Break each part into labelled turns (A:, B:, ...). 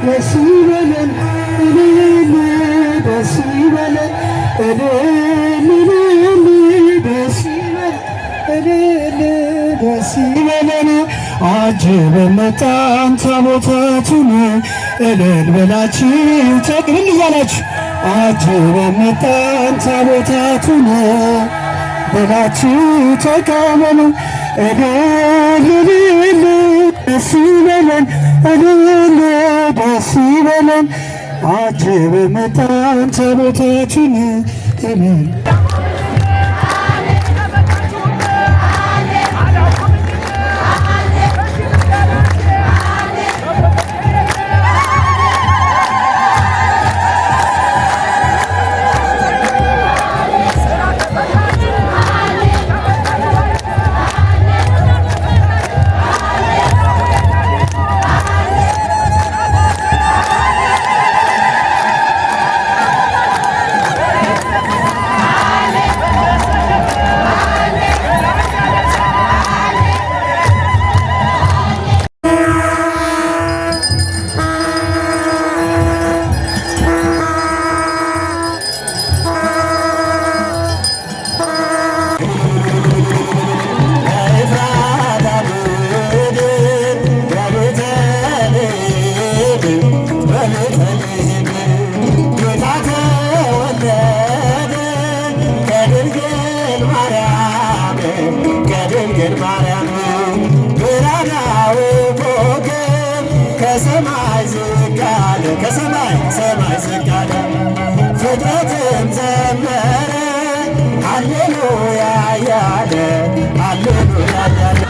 A: ደስ ይበለን ደስ ይበለን ደስ ይበለን አጅበን መጣን ታቦታቱን እልል በላችሁ ተቅብል እያላችሁ አጅበን መጣን ታቦታቱን በላችሁ ተቀበሉ እልል ደስ ይበለን እልል ደስ ይበለን አጅበን መጣን ታቦታቱን እልል ከሰማይ ሰማይ ዝቅ አለ ፍጥረትም ዘመረ ሃሌሉያ ያለ ሃሌሉያ ያለ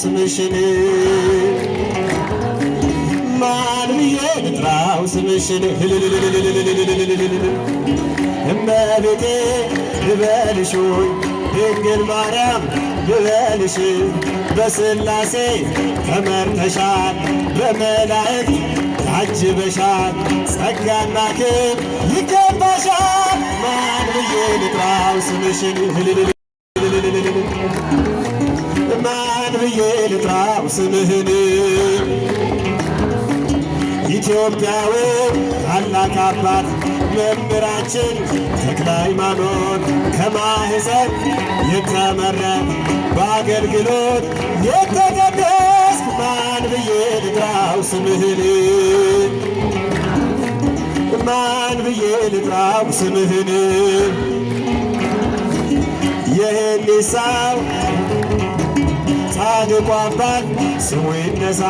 A: ስምሽን ማን ብዬ ልጥራው ስምሽን እመቤቴ ልበልሽ ሆይ ድንግል ማርያም ልበልሽ በሥላሴ ተመርተሻል በመላእክት ታጅበሻል ጸጋና ክብር ይገባሻል ማን ብዬ ልጥራው ስምሽን ማን ብዬ ልጥራው ስምህን ኢትዮጵያዊ ታላቅ አባት መምህራችን ተክለ ሃይማኖት ከማህፀን የተመረጥ በአገልግሎት የተቀደስክ ማን ብዬ ልጥራው ስምህን ማን ብዬ ልጥራው ስምህን የሄሊሳው ጻድቁ አባት ስሙ ይነሳ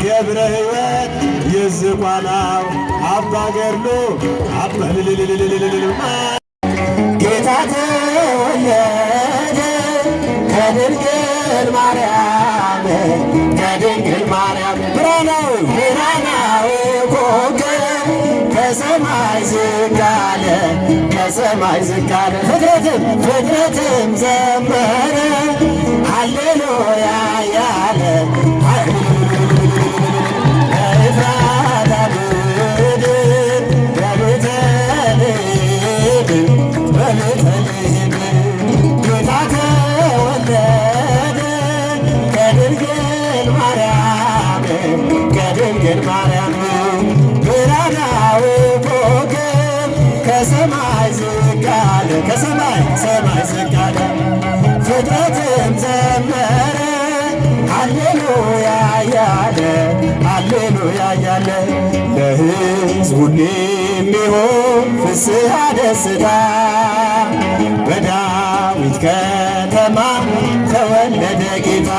A: ገብረ ሕይወት የዝቋላው አባ ገድሉ ጌታ ተወለደ ከድንግል ማርያም ብርሃናዊ ኮከብ ከሰማይ ዝቅ አለ ፍጥረትም ዘመረ ሃሌሉያ ያለ ማርያም ብርሃናዊ ኮከብ ከሰማይ ዝቅ አለ ሰማይ ዝቅ አለ ፍጥረትም ዘመረ ሃሌሉያ ያለ ለሕዝብ ሁሉ የሚሆን ፍስሐ ደስታ በዳዊት ከተማ ተወለደ ጌታ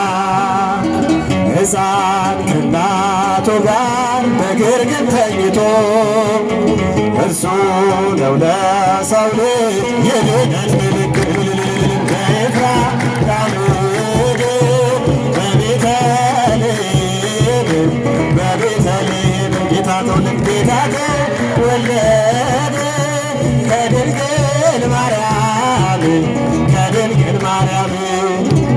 A: ሕፃን ከእናቱ ጋር በግርግም ተኝቶ እርሱ ነው ለሰው ልጅ የድነት ምልክት በኤፍራታ በቤተልሔም ጌታ ተወለደ ከድንግል ማርያም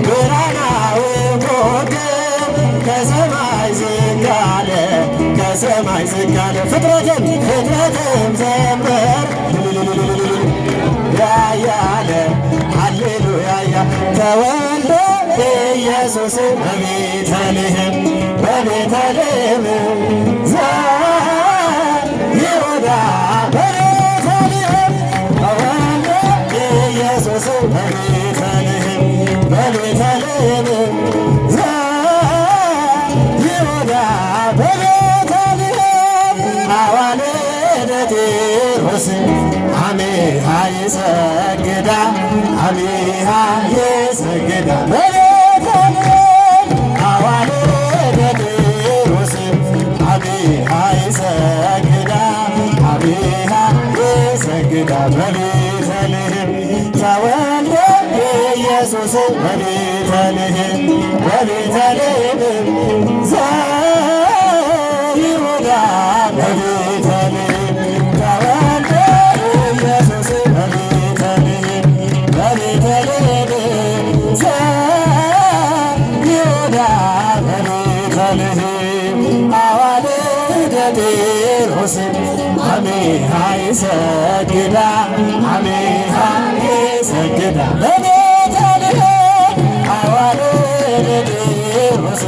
A: ብርሃናዊ ኮከብ ከሰማይ ዝቅ አለ ፍጥረትም ዘመረ ያያለ ሃሌሉያ ተወልደ ኢየሱስ በቤተልሔም ይሁዳ በቤተልሔም ተወልደ ኢየሱስ በቤተልሔም ይሁዳ በቤተልሔም አዋልደ ቴዎድሮስ አሜሃ ይሰግዳ በቤተልሔም አዋልደ ቴዎድሮስ አሜሃ ይሰግዳ በቤተልሔም ተወልደ ኢየሱስ በቤተልሔም ይሁዳ በቤተልሔም ተወልደ ኢየሱስ በቤተልሔም ይሁዳ በቤተልሔም አዋልደ ቴዎድሮስ አሜሃ ይሰግዳ በቤተልሔም አዋልደ ቴዎድሮስ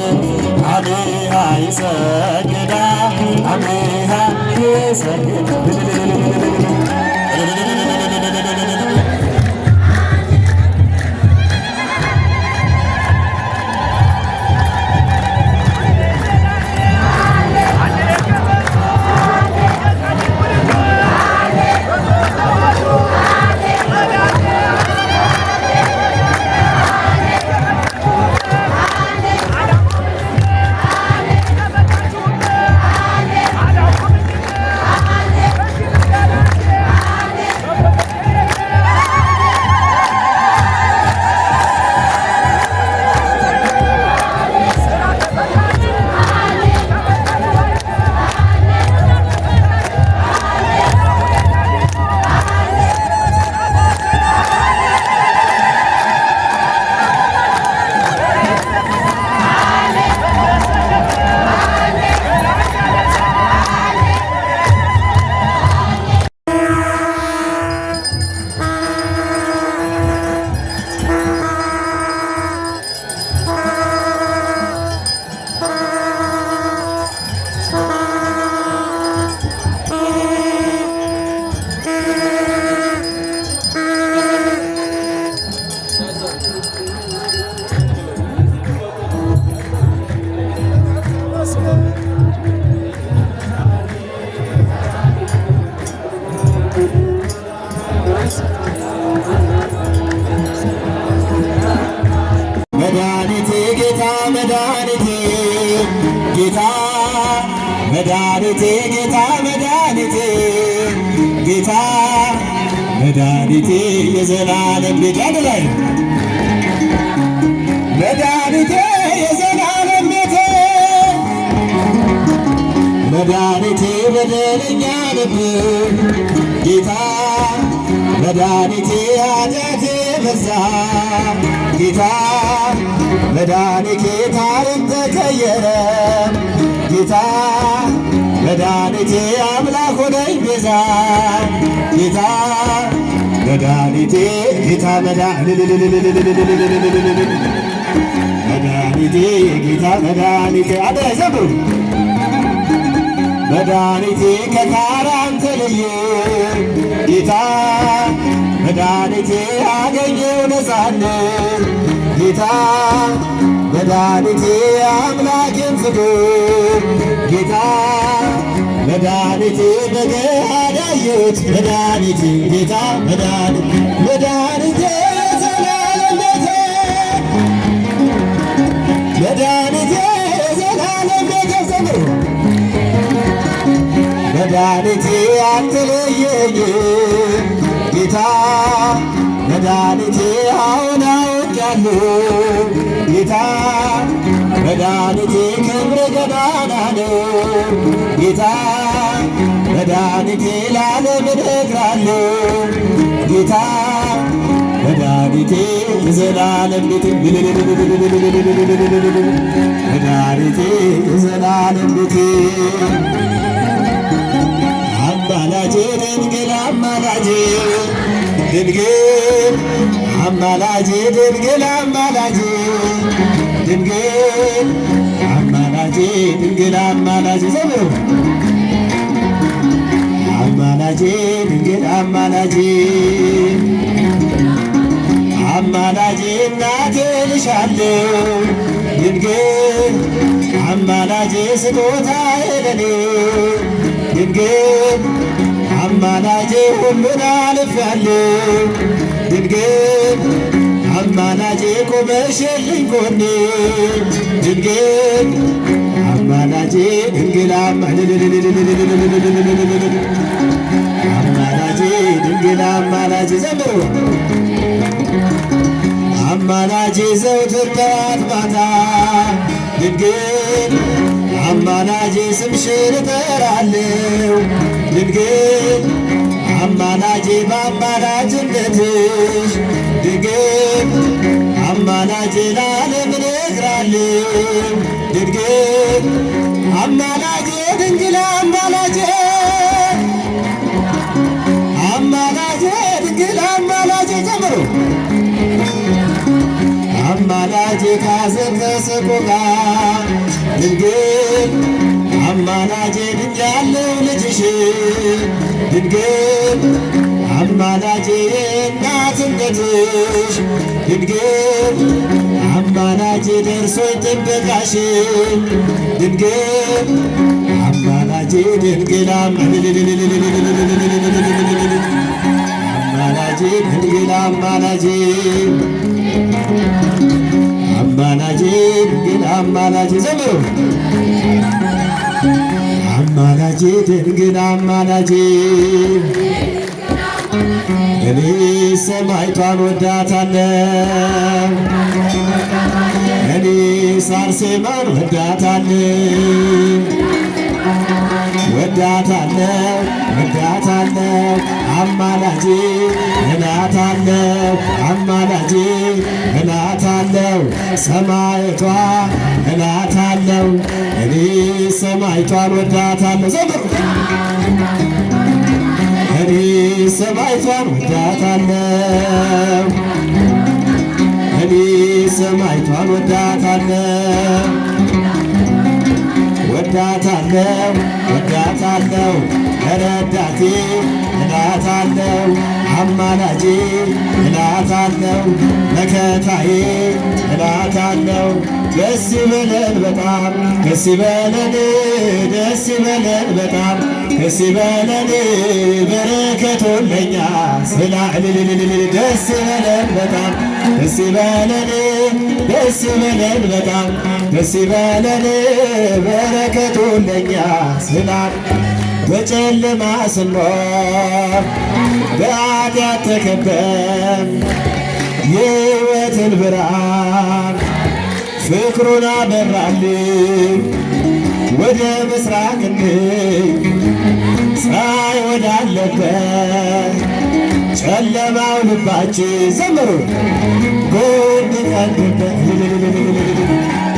A: አሜሃ ይሰግዳ መድኃኒቴ የዘላለም ቤት አንድ ላይ መድኃኒቴ የዘላለም ቤቴ መድኃኒቴ በደለኛ ልብ ጌታ መድኃኒቴ ኃጢአቴ በዛ ጌታ መድኃኒቴ ታሪክ ተቀየረ ጌታ መድኃኒቴ አምላክ ሆነኝ ቤዛ ጌታ መድኃኒቴ ጌታ መድኃኒቴ ጌታ መድኃኒቴ አደ ዘምሩ መድኃኒቴ ከካራን ተለየ ጌታ መድኃኒቴ አገኘው ነፃነት ጌታ መድኃኒቴ አምላኬን ፍቅር ጌታ መድኃኒቴ በገሃድ አየሁት መድኃኒቴ ጌታ መድኃኒቴ የዘላለም ቤቴ መድኃኒቴ የዘላለም ቤቴ ዘምሩ መድኃኒቴ አትለየኝ ጌታ መድኃኒቴ አሁን አውቄአለሁ ጌታ መድኃኒቴ ክብር ገናና ነው ጌታ መድኃኒቴ ለዓለም እነግራለሁ ጌታ መድኃኒቴ የዘላለም ቤቴ መድኃኒቴ የዘላለም ቤቴ አማላጄ ድንግል አማላጄ ድንግል አማላጄ ድንግል አማላጄ ድንግል አማላጄ ድንግል አማላጄ ዘምሩ አማላጄ ድንግል አማላጄ አማላጄ እናቴ እልሻለሁ ድንግል አማላጄ ስጦታዬ ለኔ ድንግል አማላጄ ሁሉን አልፌአለሁ ድንግል አማላጄ ቆመሽልኝ ጎኔ ድንግል አማላጄ ድንግል አማላጄ ድንግል አማላጄ ዘምሩ አማላጄ ዘውትር ጠዋት ማታ ድንግል አማላጄ ስምሽን እጠራለሁ ድንግል አማላጄ በአማላጅነትሽ ድንግል አማላጄ ለዓለም እነግራለሁ ድንግል አማላጄ ድንግል አማላጄ አማላጄ ድንግል አማላጄ ጀምሩ አማላጄ ካዘን ከሰቆቃ ድንግል አማላጄ ድኛለሁ ልጅሽ ድንግል አማላጄ እናትነትሽ ድንግል አማላጄ ደርሶኝ ጥበቃሽ ድንግል አማላጄ ድንግል አማላጄ ድንግል አማላጄ አማላጄ ድንግል አማላጄ ዘምሩ አማላጄ ድንግል አማላጄ እኔ ሰማዕቷን ወዳታለሁ እኔ አርሴማን ወዳታለሁ አማላጄ እላታለሁ አማላጄ እላታለሁ ሰማዕቷ እላታለሁ እኔ ሰማዕቷን ወዳታለሁ ዘምሩ እኔ ሰማዕቷን ወዳታለሁ እኔ ሰማዕቷን ወዳታለሁ ረዳቴ እላታለሁ አማላጄ እላታለሁ መከታዬ እላታለሁ ደስ ይበለን በጣም ደስ ይበለን በጣም ደስ ይበለን በረከቱን ለኛ ደስ ይበለን በጣም ደስ ይበለን በጣም ደስ ይበለን በረከቱን ለኛ በጨለማ ስንኖር በኃጢአት ተከበን የሕይወትን ብርሃን ፍቅሩን አበራልን። ወደ ምስራቅ እንይ ፀሐይ ወዳለበት ጨለማው ልባችን ዘምሩ ጎድ ቀንድበት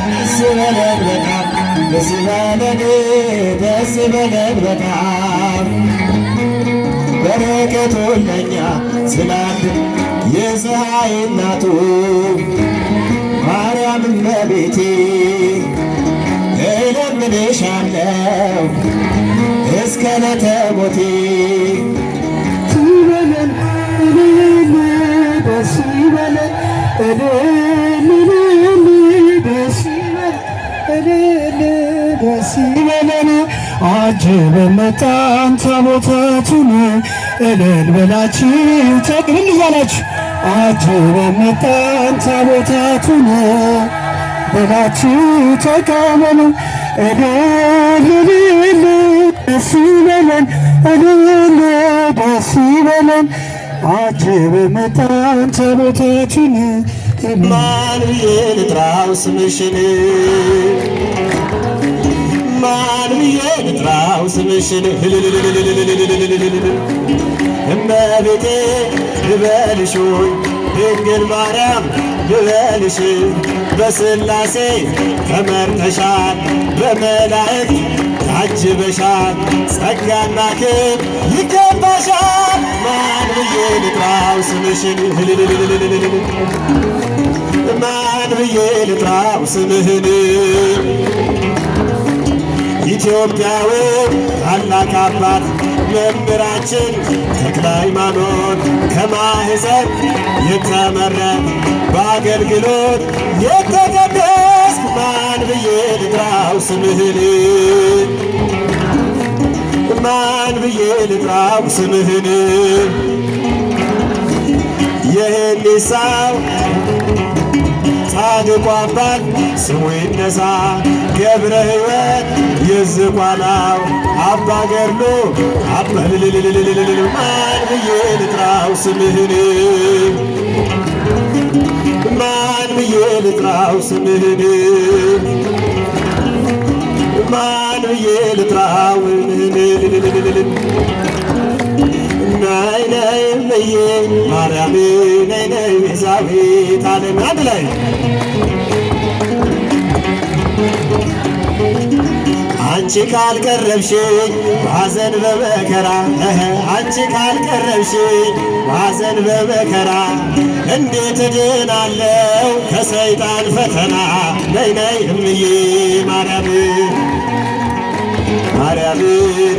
A: ደስ በለን በጣም ደስ በለን ደስ በለን በጣም በረከቱ ለኛ ስላንድ የፀሐይ እናቱ ማርያም እመቤቴ እለምንሻለሁ እስከ ዕለተ ሞቴ
B: ይበለን እልል ደስ ይበለን እልል ደስ ይበለን እልል ደስ ይበለን አጅበን መጣን ታቦታቱን እልል በላችሁ ተቅብል እያላችሁ አጅበን መጣን ታቦታቱን በላችሁ ተቀበሉ እልል ደስ ይበለን እልል ደስ ይበለን አጅበን መጣን ታቦታቱን
A: ማን ብዬ ልጥራው ስምሽን ማን ብዬ ልጥራው ስምሽን እመቤቴ ልበልሽ ሆይ ድንግል ማርያም ልበልሽ በሥላሴ ተመርተሻል በመላእክት ታጅበሻል ጸጋና ክብር ይገባሻል ማን ብዬ ልጥራው ስምሽን ማን ብዬ ልጥራው ስምህን ኢትዮጵያዊ ታላቅ አባት መምህራችን ተክለ ሃይማኖት ከማህፀን የተመረጥ በአገልግሎት የተቀደስክ ማን ብዬ ልጥራው ስምህን ማን ብዬ ልጥራው ስምህን የህሊሳው ጻድቁ አባት ስሙ ይነሳ ገብረ ሕይወት የዝቋላው አባ ገድሉ አበልልልልልልል ማን ብዬ ልጥራው ስምህን ማን ብዬ ልጥራው ስምህን ማን ብዬ ልጥራው ናይ ናይ እመዬ ማርያም ናይ ናይ ቤዛዊት ዓለም አንድ ላይ አንቺ ካልቀረብሽኝ ባዘን በመከራ አንቺ ካልቀረብሽኝ ባዘን በመከራ እንዴት እድናለው ከሰይጣን ፈተና ነይ ነይ እምዬ ማርያም ማርያም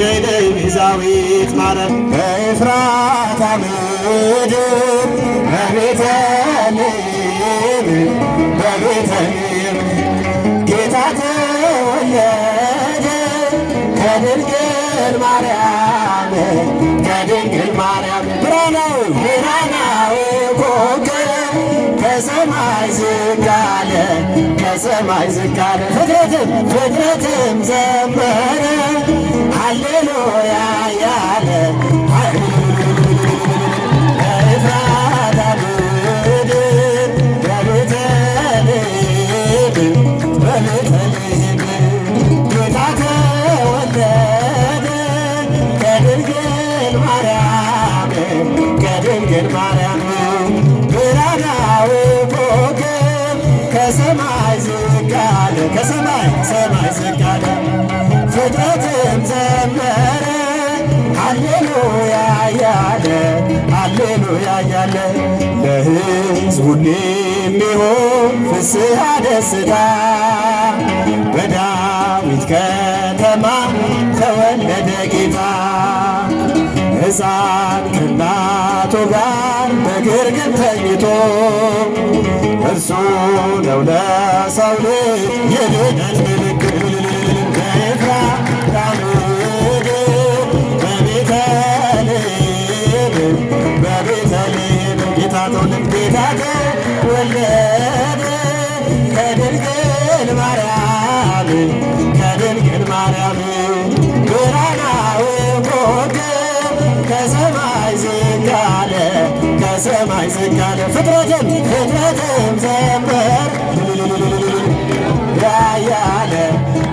A: ነይ ነይ ቤዛዊት ማርያም በኤፍራታ ምድር በቤተልሔም በቤተልሔም ጌታ ተወለደ ከድንግል ማርያም ከድንግል ማርያም ብርሃናዊ ኮከብ ከሰማይ ዝቅ አለ ከሰማይ ዝቅ አለ ፍጥረትም ዘመረ ሃሌሉያ ያለ በኤፍራታ ምድር በቤተልሔም በቤተልሔም ጌታ ተወለደ ከድንግል ማርያም ከድንግል ማርያም ብርሃናዊ ኮከብ ከሰማይ ዝቅ አለ ከሰማይ ዝቅ አለ ፍጥረትም ዘመረ ሃሌሉያ ያለ ሃሌሉያ ያለ ለሕዝብ ሁሉ የሚሆን ፍስሐ ደስታ በዳዊት ከተማ ተወለደ ጌታ ሕፃን ከእናቱ ጋር በግርግም ተኝቶ እርሱ ነው ለሰው ልጅ የድነት ምልክት በኤፍራታ ምድር በቤተልሔም በቤተልሔም ጌታ ተወለደ ከድንግል ማርያም ብርሃናዊ ሰማይ ዝቅ አለ ፍጥረትም ዘምር ያያለ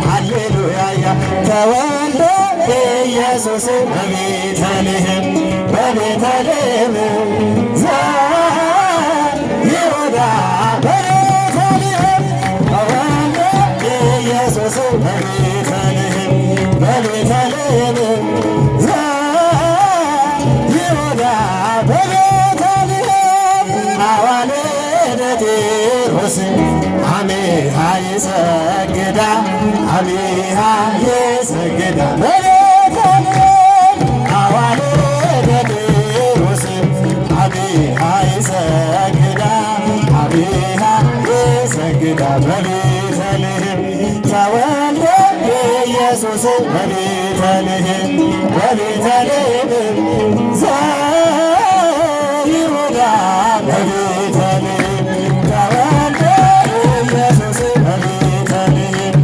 A: ሃሌሉያ ተወልደ ኢየሱስ በቤተልሔም ይሁዳ በቤተልሔም ተወልደ ኢየሱስ በቤተልሔም ይሁዳ በቤተልሔም አዋልደ ጢሮስ አሜሃ ይሰግዳ በቤተልሔም አዋልደ ጢሮስ አሜሃ ይሰግዳ በቤተልሔም ተወልደ ኢየሱስ በቤተልሔም ይሁዳ በቤተልሔም ተወልደ ኢየሱስ በቤተልሔም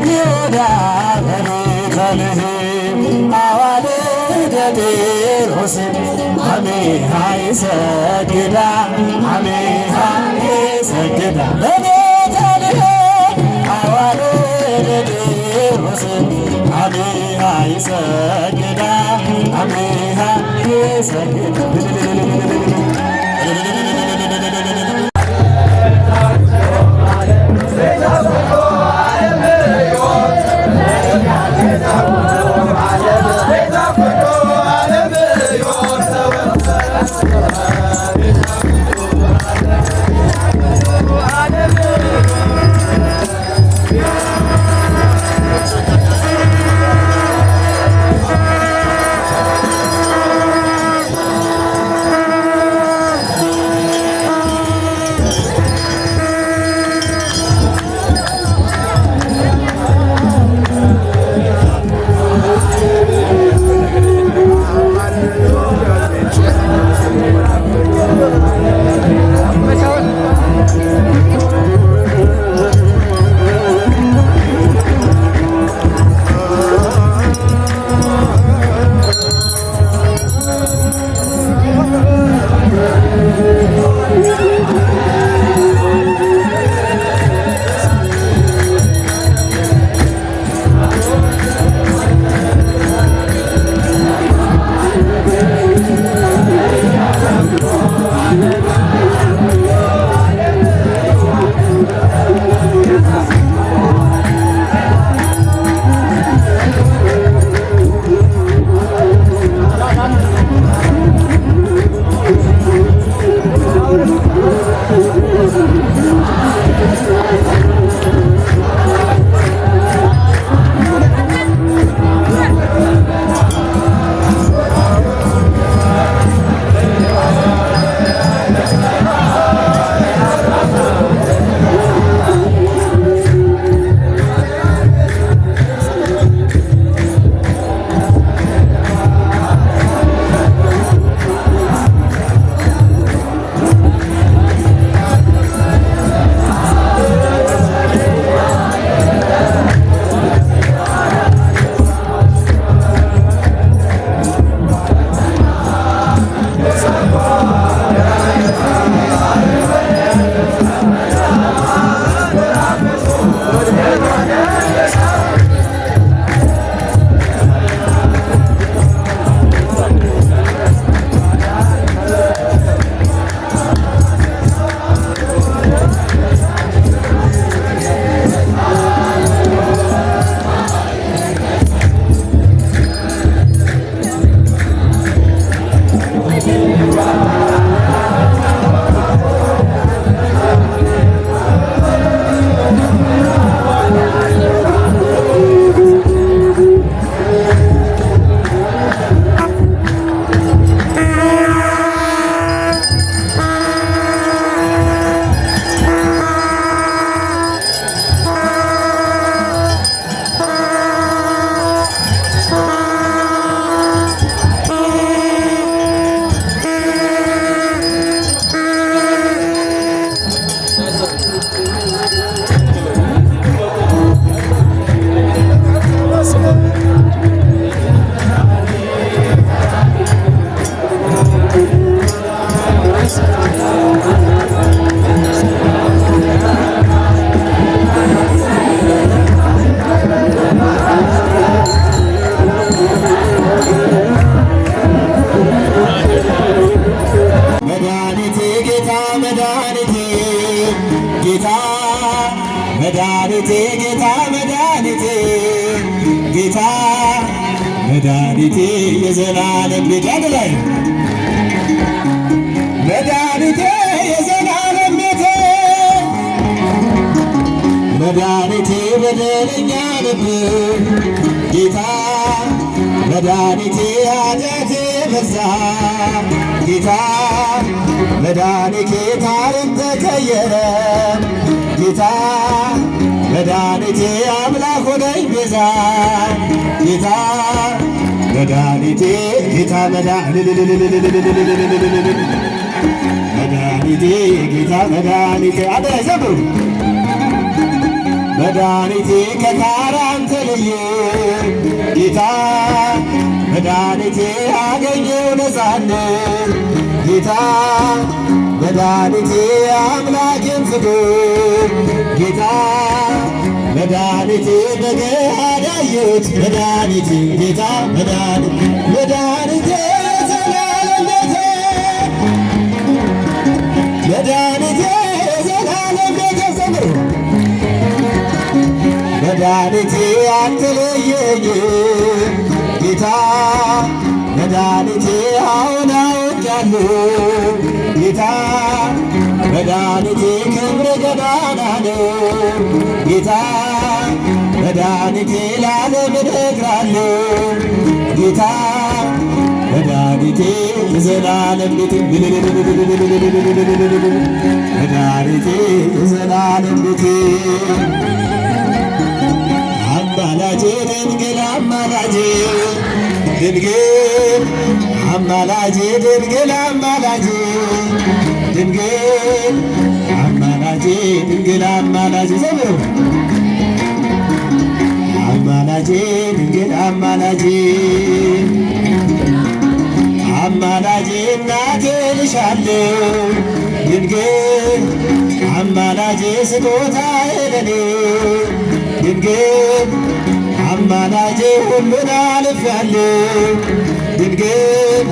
A: ይሁዳ በቤተልሔም አዋልደ ጢሮስ አሜሃ ይሰግዳ በቤተልሔም አዋልደ ጢሮስ አሜሃ ይሰግዳ መድኃኒቴ ጌታ መድኃኒቴ ጌታ መድኃኒቴ የዘላለም ቤት አንድ ላይ መድኃኒቴ የዘላለም ቤቴ መድኃኒቴ በደለኛ ልብ ጌታ መድኃኒቴ ኃጢአቴ በዛ ጌታ መድኃኒቴ ታሪክ ተቀየረ ጌታ መድኃኒቴ አምላክ ሆነኝ ቤዛ ጌታ መድኃኒቴ ጌታ መድኃኒቴ ጌታ መድኃኒቴ አደዘብሩ መድኃኒቴ ከካራን ተለየ ጌታ መድኃኒቴ አገኘው ነፃነት ጌታ መድኃኒቴ አምላኬን ፍቅር ጌታ መድኃኒቴ በገሃድ አየሁት መድኃኒቴ ጌታ መድኃኒቴ የዘላለም ቤቴ መድኃኒቴ የዘላለም ቤቴ ዘምሩ መድኃኒቴ አትለየኝ ጌታ መድኃኒቴ አሁን አውቄአለሁ ጌታ መድኃኒቴ ክብር ገናና ነው ጌታ መድኃኒቴ ለዓለም እነግራለሁ ጌታ መድኃኒቴ የዘላለም ቤቴ መድኃኒቴ የዘላለም ቤቴ አማላጄ ድንግል አማላጄ ድንግል አማላጄ ድንግል አማላጄ ድንግል አማላጄ ድንግል አማላጄ ዘምሩ አማላጄ ድንግል አማላጄ አማላጄ እናቴ እልሻለሁ ድንግል አማላጄ ስጦታዬ ለኔ ድንግል አማላጄ ሁሉን አልፌአለሁ ድንግል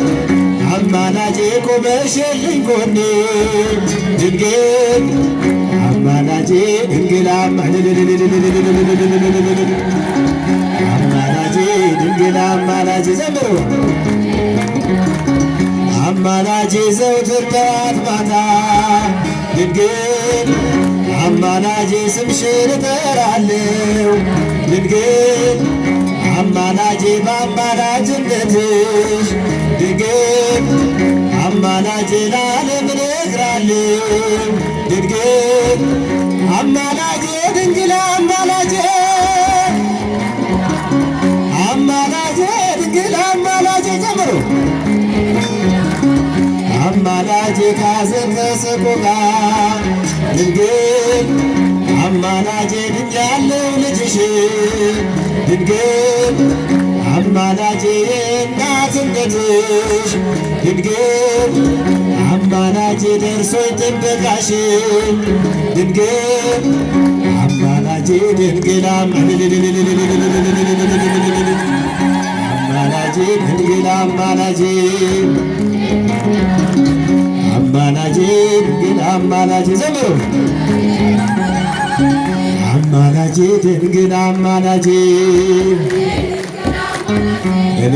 A: አማላጄ ቆመሽልኝ ጎኔ ድንግል አማላጄ ድንግል አማላጄ ድንግል አማላጄ ዘምሩ አማላጄ ዘውትር ጠዋት ማታ ድንግል አማላጄ ስምሽን እጠራለሁ ድንግል አማላጄ በአማላጅነትሽ ድንግል አማላጄ ለዓለም እነግራለሁ ድንግል አማላጄ ድንግል አማላጄ አማላጄ ድንግል አማላጄ ጀምሩ አማላጄ ካዘን ከሰቆቃ ድንግል አማላጄ ድኛለሁ ልጅሽ ድንግል አማላጄ እናትነትሽ ድንግል አማላጄ ደርሶኝ ጥበቃሽ ድንግል አማላጄ ድንግል አማላጄ ድንግል አማላጄ አማላጄ ድንግል አማላጄ ዘምሩ አማላጄ ድንግል አማላጄ እኔ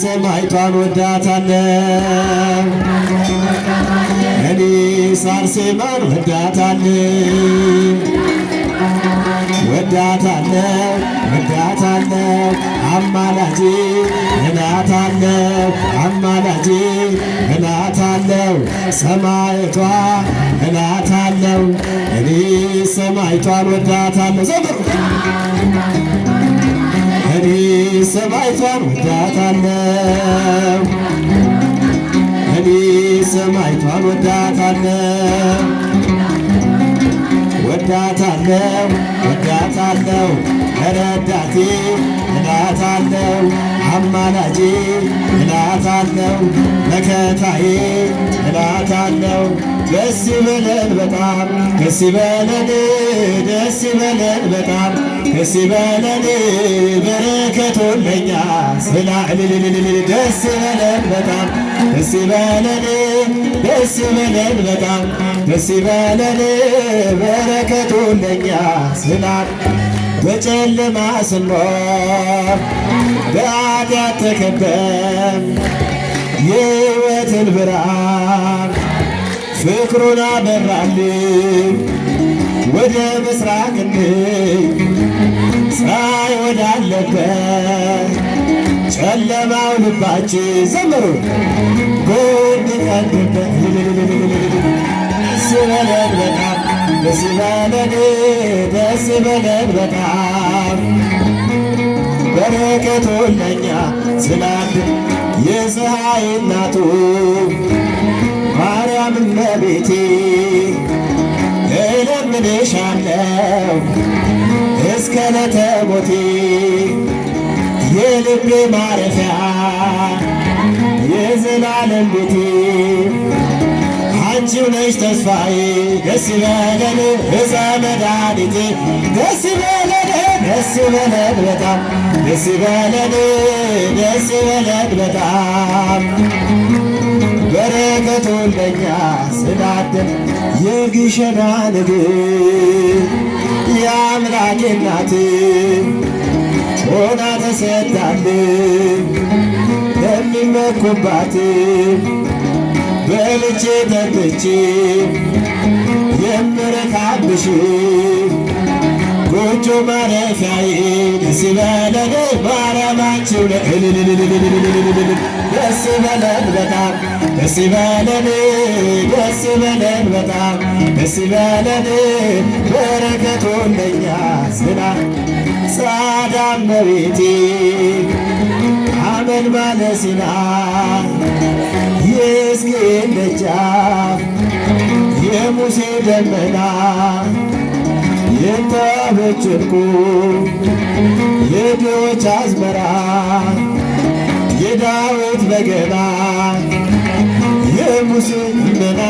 A: ሰማዕቷን ወዳታለሁ እኔ አርሴማን ወዳታለሁ አማላጄ እላታለሁ አማላጄ እላታለሁ ሰማዕቷ እላታለሁ እኔ ሰማዕቷን ወዳታለሁ ዘምሩ እኔ ሰማዕቷን ወዳታለሁ እኔ ሰማዕቷን ወዳታለሁ ረዳቴ እላታለሁ አማላጄ እላታለሁ መከታዬ እላታለሁ ደስ ይበለን በጣም ደስ ይበለን በጣም ደስ ይበለን በረከቱን ለኛ ደስ ይበለን በጣም ደስ ደስ ይበለን በጣም ደስ ይበለን በረከቱ ለኛ ስናት በጨለማ ስንኖር በኃጢአት ተከበን የሕይወትን ብርሃን ፍቅሩን አበራልን ወደ ምስራቅ እንይ ፀሐይ ወዳለበት ጨለማው ልባችን ዘምሩ ጎድ ቀንድበት ደስ ይበለን በጣም ደስ ይበለን ደስ ይበለን በጣም በረከቱን ለኛ ስላድ የፀሐይ እናቱ ማርያም እመቤቴ እለምንሻለሁ እስከ ዕለተ ሞቴ የልቤ ማረፊያ የዘላለም ቤቴ አንቺው ነሽ ተስፋዬ ደስ ይበለን እፀ መድኃኒቴ ደስ ይበለን ደስ ይበለን በጣም ደስ ይበለን ደስ ይበለን በጣም በረከቱን ለኛ ስላደል የግሸና ንግሥት የአምላኬ እናት ሆና ተሰጥታልን ለሚመኩባት በልቼ ጠጥቼ የምረካብሽ ጎጆ ማረፊያዬ ደስ ይበለን ማርያማችሁ ደስ ይበለን በጣም ደስ ይበለን ደስ ይበለን በጣም ደስ ይበለን በረከቱን ለኛ ስላ ጻዳ እመቤቴ አመልማለ ሲና የሕዝቅኤል ደጃፍ የሙሴ ደመና የተዋበች ዕንቁ የድሆች አዝመራ የዳዊት በገና የሙሴ ደመና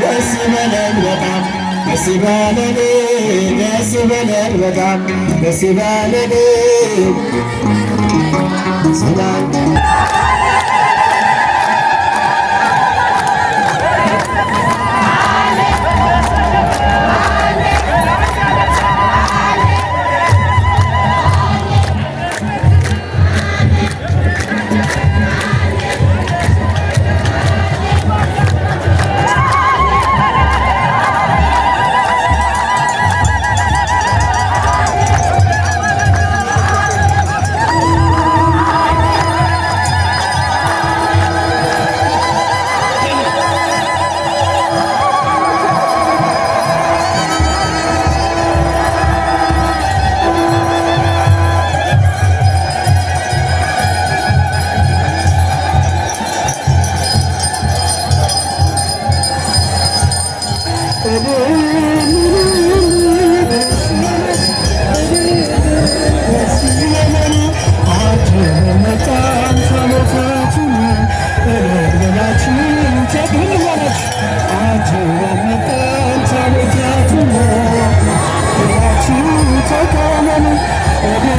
A: ደስ ይበለን በጣም ደስ ይበለን ደስ ይበለን በጣም ደስ ይበለን ሰላም
B: Take on